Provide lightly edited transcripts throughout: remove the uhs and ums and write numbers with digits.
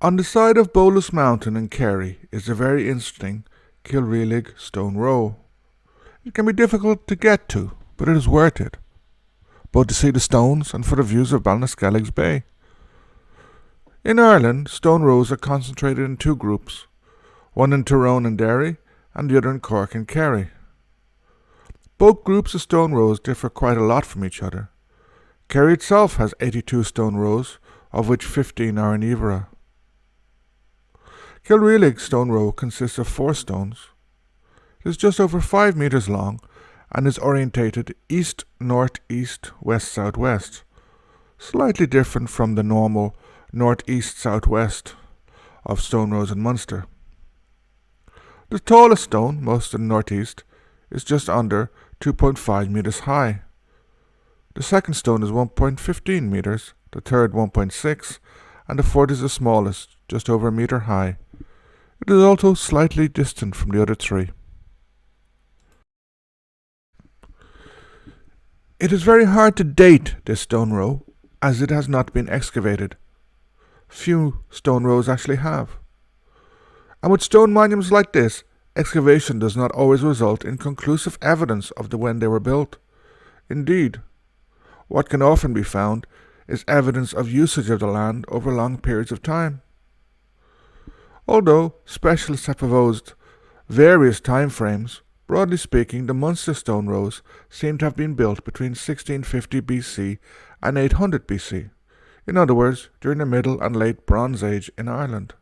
On the side of Bolus Mountain in Kerry is a very interesting Cill Rialaigh Stone Row. It can be difficult to get to, but it is worth it, both to see the stones and for the views of Ballinaskelligs Bay. In Ireland, stone rows are concentrated in two groups, one in Tyrone and Derry and the other in Cork and Kerry. Both groups of stone rows differ quite a lot from each other. Kerry itself has 82 stone rows, of which 15 are in Iveragh. Cill Rialaigh Stone Row consists of 4 stones. It is just over 5 metres long and is orientated east, north-east, west-southwest, slightly different from the normal north-east-southwest of stone rows in Munster. The tallest stone, most in the north-east, is just under 2.5 metres high. The second stone is 1.15 metres, the third 1.6, and the fourth is the smallest, just over a metre high. It is also slightly distant from the other 3. It is very hard to date this stone row, as it has not been excavated. Few stone rows actually have. And with stone monuments like this, excavation does not always result in conclusive evidence of when they were built. Indeed, what can often be found is evidence of usage of the land over long periods of time. Although specialists have proposed various time frames, broadly speaking, the Munster stone rows seem to have been built between 1650 BC and 800 BC, in other words, during the Middle and Late Bronze Age in Ireland.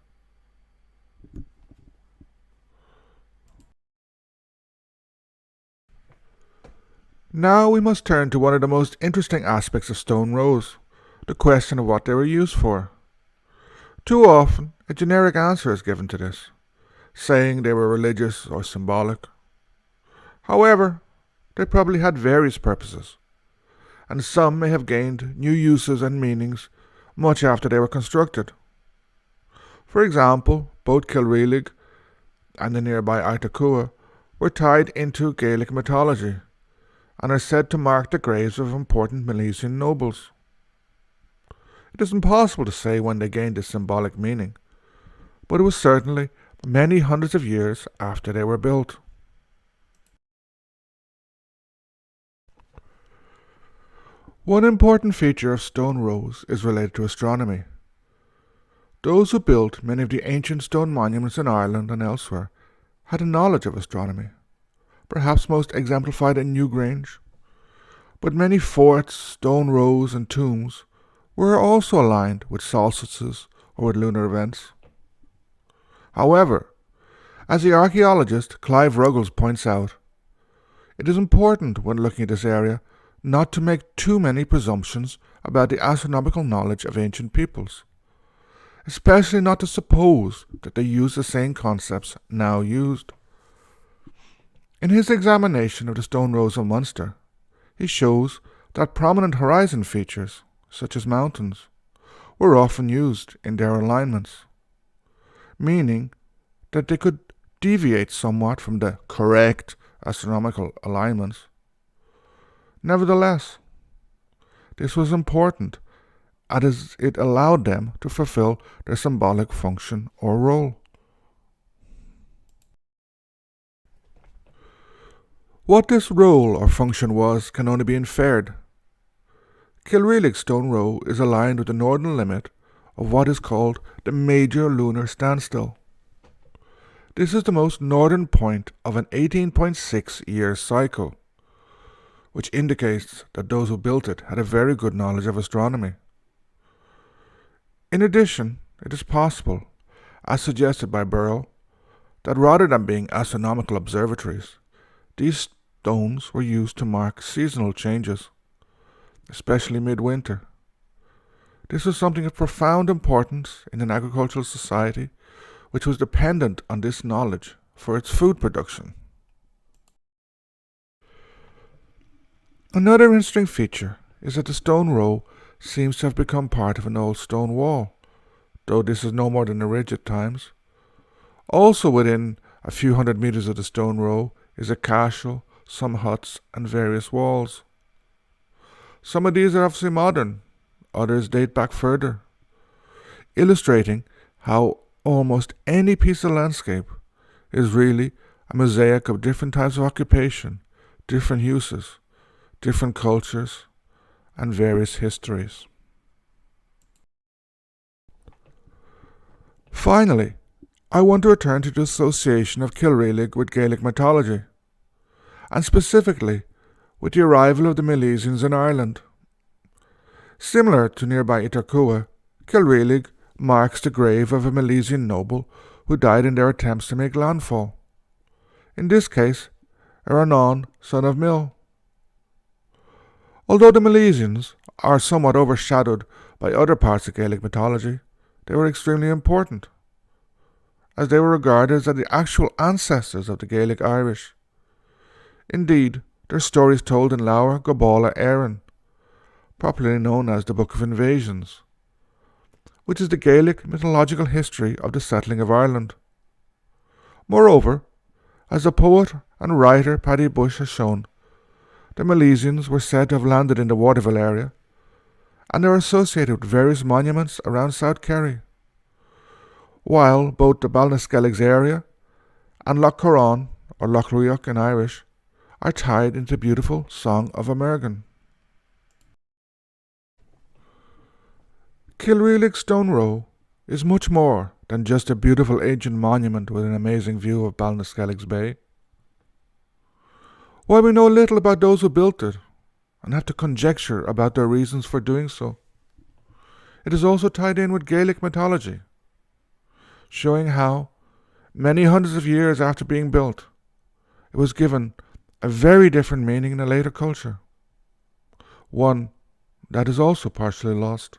Now we must turn to one of the most interesting aspects of stone rows, the question of what they were used for. Too often, a generic answer is given to this, saying they were religious or symbolic. However, they probably had various purposes, and some may have gained new uses and meanings much after they were constructed. For example, both Cill Rialaigh and the nearby Iveragh were tied into Gaelic mythology, and are said to mark the graves of important Milesian nobles. It is impossible to say when they gained this symbolic meaning, but it was certainly many hundreds of years after they were built. One important feature of stone rows is related to astronomy. Those who built many of the ancient stone monuments in Ireland and elsewhere had a knowledge of astronomy, perhaps most exemplified in Newgrange, but many forts, stone rows and tombs were also aligned with solstices or with lunar events. However, as the archaeologist Clive Ruggles points out, it is important when looking at this area not to make too many presumptions about the astronomical knowledge of ancient peoples, especially not to suppose that they use the same concepts now used. In his examination of the stone rows of Munster, he shows that prominent horizon features, such as mountains, were often used in their alignments, meaning that they could deviate somewhat from the correct astronomical alignments. Nevertheless, this was important as it allowed them to fulfill their symbolic function or role. What this role or function was can only be inferred. Cill Rialaigh Stone Row is aligned with the northern limit of what is called the major lunar standstill. This is the most northern point of an 18.6-year cycle, which indicates that those who built it had a very good knowledge of astronomy. In addition, it is possible, as suggested by Burl, that rather than being astronomical observatories, these stones were used to mark seasonal changes, especially midwinter. This was something of profound importance in an agricultural society which was dependent on this knowledge for its food production. Another interesting feature is that the stone row seems to have become part of an old stone wall, though this is no more than a ridge at times. Also within a few hundred metres of the stone row is a castle, some huts, and various walls. Some of these are obviously modern, others date back further, illustrating how almost any piece of landscape is really a mosaic of different types of occupation, different uses, different cultures, and various histories. Finally, I want to return to the association of Cill Rialaigh with Gaelic mythology, and specifically with the arrival of the Milesians in Ireland. Similar to nearby Iveragh, Cill Rialaigh marks the grave of a Milesian noble who died in their attempts to make landfall. In this case, Erannan, son of Mill. Although the Milesians are somewhat overshadowed by other parts of Gaelic mythology, they were extremely important, as they were regarded as the actual ancestors of the Gaelic Irish. Indeed, their story is told in Lower Gabála Éireann, popularly known as the Book of Invasions, which is the Gaelic mythological history of the settling of Ireland. Moreover, as the poet and writer Paddy Bushe has shown, the Milesians were said to have landed in the Waterville area, and they are associated with various monuments around South Kerry, while both the Ballinaskelligs area and Loch Corran, or Loch Ruach in Irish, are tied into the beautiful Song of Erannan. Cill Rialaigh Stone Row is much more than just a beautiful ancient monument with an amazing view of Ballinaskelligs Bay. While we know little about those who built it, and have to conjecture about their reasons for doing so, it is also tied in with Gaelic mythology, showing how, many hundreds of years after being built, it was given a very different meaning in a later culture, one that is also partially lost.